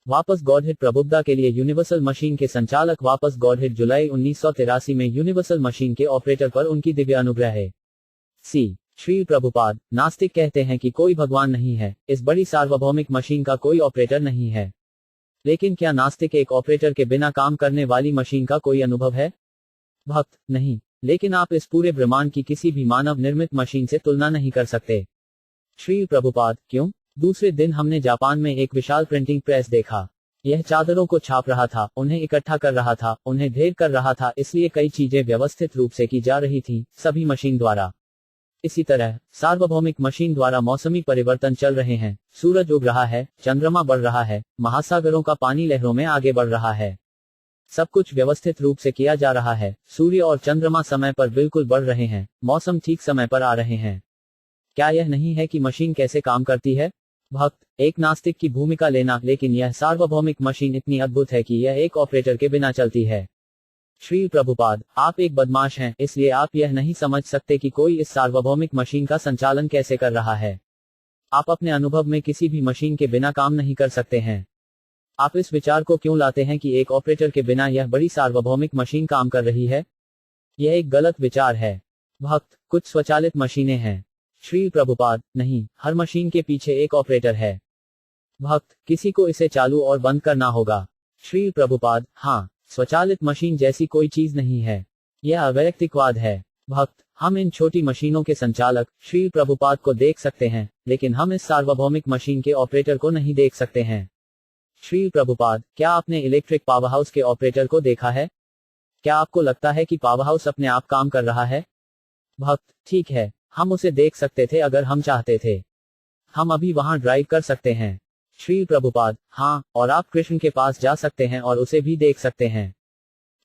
वापस गॉडहेड प्रबुद्धता के लिए यूनिवर्सल मशीन के संचालक वापस गॉडहेड जुलाई 1983 में यूनिवर्सल मशीन के ऑपरेटर पर उनकी दिव्य अनुग्रह है। श्री प्रभुपाद, नास्तिक कहते हैं कि कोई भगवान नहीं है, इस बड़ी सार्वभौमिक मशीन का कोई ऑपरेटर नहीं है। लेकिन क्या नास्तिक एक ऑपरेटर के बिना काम करने वाली मशीन का कोई अनुभव है? भक्त, नहीं, लेकिन आप इस पूरे ब्रह्मांड की किसी भी मानव निर्मित मशीन से तुलना नहीं कर सकते। श्री प्रभुपाद, क्यों? दूसरे दिन हमने जापान में एक विशाल प्रिंटिंग प्रेस देखा। यह चादरों को छाप रहा था, उन्हें इकट्ठा कर रहा था, उन्हें ढेर कर रहा था, इसलिए कई चीजें व्यवस्थित रूप से की जा रही थीं, सभी मशीन द्वारा। इसी तरह सार्वभौमिक मशीन द्वारा मौसमी परिवर्तन चल रहे हैं, सूरज उग रहा है, चंद्रमा बढ़ रहा है, महासागरों का पानी लहरों में आगे बढ़ रहा है। सब कुछ व्यवस्थित रूप से किया जा रहा है, सूर्य और चंद्रमा समय पर बिल्कुल बढ़ रहे हैं, मौसम ठीक समय पर आ रहे हैं। क्या यह नहीं है कि मशीन कैसे काम करती है? भक्त, एक नास्तिक की भूमिका लेना, लेकिन यह सार्वभौमिक मशीन इतनी अद्भुत है कि यह एक ऑपरेटर के बिना चलती है। श्री प्रभुपाद, आप एक बदमाश हैं, इसलिए आप यह नहीं समझ सकते कि कोई इस सार्वभौमिक मशीन का संचालन कैसे कर रहा है। आप अपने अनुभव में किसी भी मशीन के बिना काम नहीं कर सकते हैं। आप इस विचार को क्यों लाते हैं कि एक ऑपरेटर के बिना यह बड़ी सार्वभौमिक मशीन काम कर रही है? यह एक गलत विचार है। भक्त, कुछ स्वचालित मशीनें हैं। श्री प्रभुपाद, नहीं, हर मशीन के पीछे एक ऑपरेटर है। भक्त, किसी को इसे चालू और बंद करना होगा। श्री प्रभुपाद, हाँ, स्वचालित मशीन जैसी कोई चीज नहीं है, यह अवैयक्तिकवाद है। भक्त, हम इन छोटी मशीनों के संचालक श्री प्रभुपाद को देख सकते हैं, लेकिन हम इस सार्वभौमिक मशीन के ऑपरेटर को नहीं देख सकते हैं। श्री प्रभुपाद, क्या आपने इलेक्ट्रिक पावरहाउस के ऑपरेटर को देखा है? क्या आपको लगता है कि पावरहाउस अपने आप काम कर रहा है? भक्त, ठीक है, हम उसे देख सकते थे अगर हम चाहते थे। हम अभी वहां ड्राइव कर सकते हैं। श्री प्रभुपाद, हाँ, और आप कृष्ण के पास जा सकते हैं और उसे भी देख सकते हैं।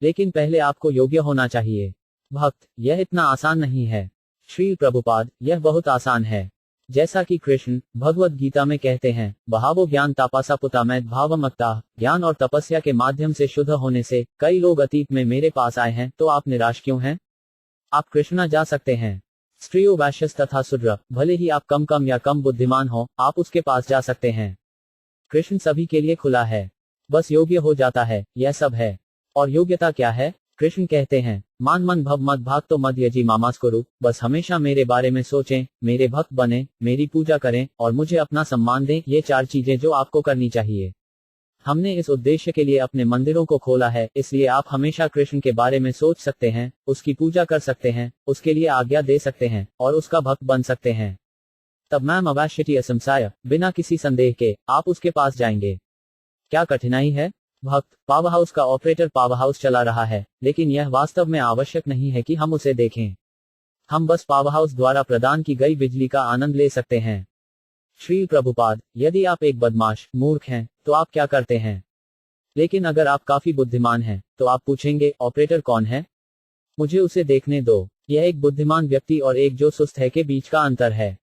लेकिन पहले आपको योग्य होना चाहिए। भक्त, यह इतना आसान नहीं है। श्री प्रभुपाद, यह बहुत आसान है। जैसा कि कृष्ण भगवद गीता में कहते हैं, बहावो ज्ञान तापासा पुतामैद भावमत्ता, ज्ञान और तपस्या के माध्यम से शुद्ध होने से कई लोग अतीत में मेरे पास आए हैं, तो आप निराश क्यों हैं? आप कृष्णा जा सकते हैं। स्त्रियो वैश्यस तथा शूद्र, भले ही आप कम या कम बुद्धिमान हो, आप उसके पास जा सकते हैं। कृष्ण सभी के लिए खुला है, बस योग्य हो जाता है, यह सब है। और योग्यता क्या है? कृष्ण कहते हैं, मान मन भव मद भाग तो मद यजी मामास्कुरु, बस हमेशा मेरे बारे में सोचें, मेरे भक्त बने, मेरी पूजा करें और मुझे अपना सम्मान दें, ये 4 चीजें जो आपको करनी चाहिए। हमने इस उद्देश्य के लिए अपने मंदिरों को खोला है, इसलिए आप हमेशा कृष्ण के बारे में सोच सकते हैं, उसकी पूजा कर सकते हैं, उसके लिए आज्ञा दे सकते हैं और उसका भक्त बन सकते हैं। तब मैम अवश्य असंशय, बिना किसी संदेह के आप उसके पास जाएंगे। क्या कठिनाई है? भक्त, पावरहाउस का ऑपरेटर पावरहाउस चला रहा है, लेकिन यह वास्तव में आवश्यक नहीं है कि हम उसे देखें। हम बस पावरहाउस द्वारा प्रदान की गई बिजली का आनंद ले सकते हैं। श्री प्रभुपाद, यदि आप एक बदमाश मूर्ख हैं, तो आप क्या करते हैं? लेकिन अगर आप काफी बुद्धिमान हैं, तो आप पूछेंगे, ऑपरेटर कौन है? मुझे उसे देखने दो। यह एक बुद्धिमान व्यक्ति और एक जो सुस्त है के बीच का अंतर है।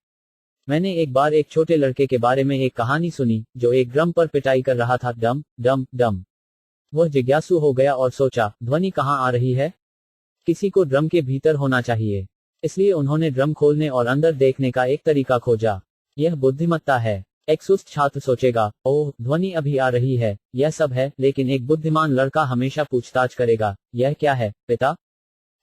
मैंने एक बार एक छोटे लड़के के बारे में एक कहानी सुनी, जो एक ड्रम पर पिटाई कर रहा था, डम डम डम। वह जिज्ञासु हो गया और सोचा, ध्वनि कहाँ आ रही है? किसी को ड्रम के भीतर होना चाहिए। इसलिए उन्होंने ड्रम खोलने और अंदर देखने का एक तरीका खोजा। यह बुद्धिमत्ता है। एक सुस्त छात्र सोचेगा, ओह, ध्वनि अभी आ रही है, यह सब है, लेकिन एक बुद्धिमान लड़का हमेशा पूछताछ करेगा, यह क्या है, पिता?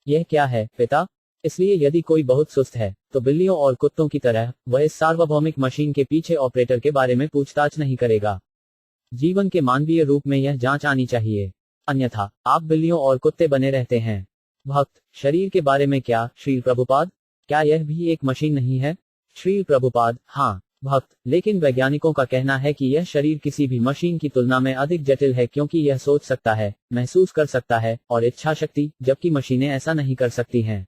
यह क्या है, पिता? इसलिए यदि कोई बहुत सुस्त है, तो बिल्लियों और कुत्तों की तरह वह इस सार्वभौमिक मशीन के पीछे ऑपरेटर के बारे में पूछताछ नहीं करेगा। जीवन के मानवीय रूप में यह जांच आनी चाहिए, अन्यथा आप बिल्लियों और कुत्ते बने रहते हैं। भक्त, शरीर के बारे में क्या, श्री प्रभुपाद? क्या यह भी एक मशीन नहीं है? श्री प्रभुपाद, हाँ। भक्त, लेकिन वैज्ञानिकों का कहना है कि यह शरीर किसी भी मशीन की तुलना में अधिक जटिल है, क्योंकि यह सोच सकता है, महसूस कर सकता है और इच्छा शक्ति, जबकि मशीनें ऐसा नहीं कर सकती हैं।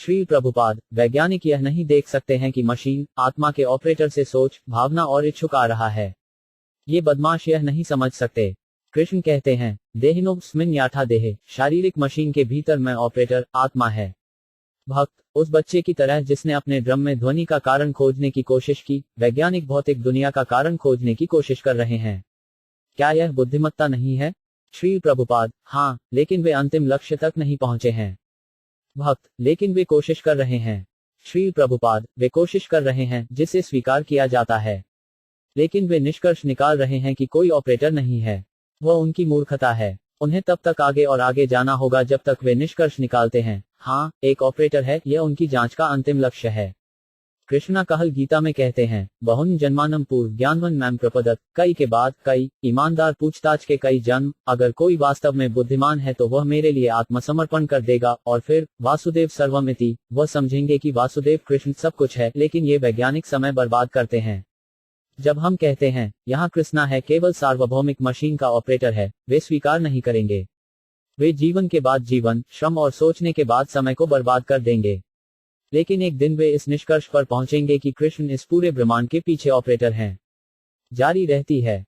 श्री प्रभुपाद, वैज्ञानिक यह नहीं देख सकते हैं कि मशीन आत्मा के ऑपरेटर से सोच, भावना और इच्छुक आ रहा है। ये बदमाश यह नहीं समझ सकते। कृष्ण कहते हैं, देहिनो स्मिन याथा देहे, शारीरिक मशीन के भीतर मैं ऑपरेटर आत्मा है। भक्त, उस बच्चे की तरह जिसने अपने ड्रम में ध्वनि का कारण खोजने की कोशिश की, वैज्ञानिक भौतिक दुनिया का कारण खोजने की कोशिश कर रहे हैं। क्या यह बुद्धिमत्ता नहीं है? श्री प्रभुपाद, हाँ, लेकिन वे अंतिम लक्ष्य तक नहीं पहुंचे हैं। भक्त, लेकिन वे कोशिश कर रहे हैं। श्री प्रभुपाद, वे कोशिश कर रहे हैं जिसे स्वीकार किया जाता है। लेकिन वे निष्कर्ष निकाल रहे हैं कि कोई ऑपरेटर नहीं है। वह उनकी मूर्खता है। उन्हें तब तक आगे और आगे जाना होगा जब तक वे निष्कर्ष निकालते हैं, हाँ, एक ऑपरेटर है, यह उनकी जांच का अंतिम लक्ष्य है। कृष्णा कहल गीता में कहते हैं, बहुन जन्मानम पूर्व ज्ञानवन मैम प्रपदत, कई के बाद कई, ईमानदार पूछताछ के कई जन्म, अगर कोई वास्तव में बुद्धिमान है तो वह मेरे लिए आत्मसमर्पण कर देगा, और फिर वासुदेव सर्वमिति, वह समझेंगे कि वासुदेव कृष्ण सब कुछ है। लेकिन ये वैज्ञानिक समय बर्बाद करते हैं। जब हम कहते हैं, यहाँ कृष्णा है केवल सार्वभौमिक मशीन का ऑपरेटर है, वे स्वीकार नहीं करेंगे। वे जीवन के बाद जीवन, श्रम और सोचने के बाद समय को बर्बाद कर देंगे। लेकिन एक दिन वे इस निष्कर्ष पर पहुंचेंगे कि कृष्ण इस पूरे ब्रह्मांड के पीछे ऑपरेटर हैं। जारी रहती है।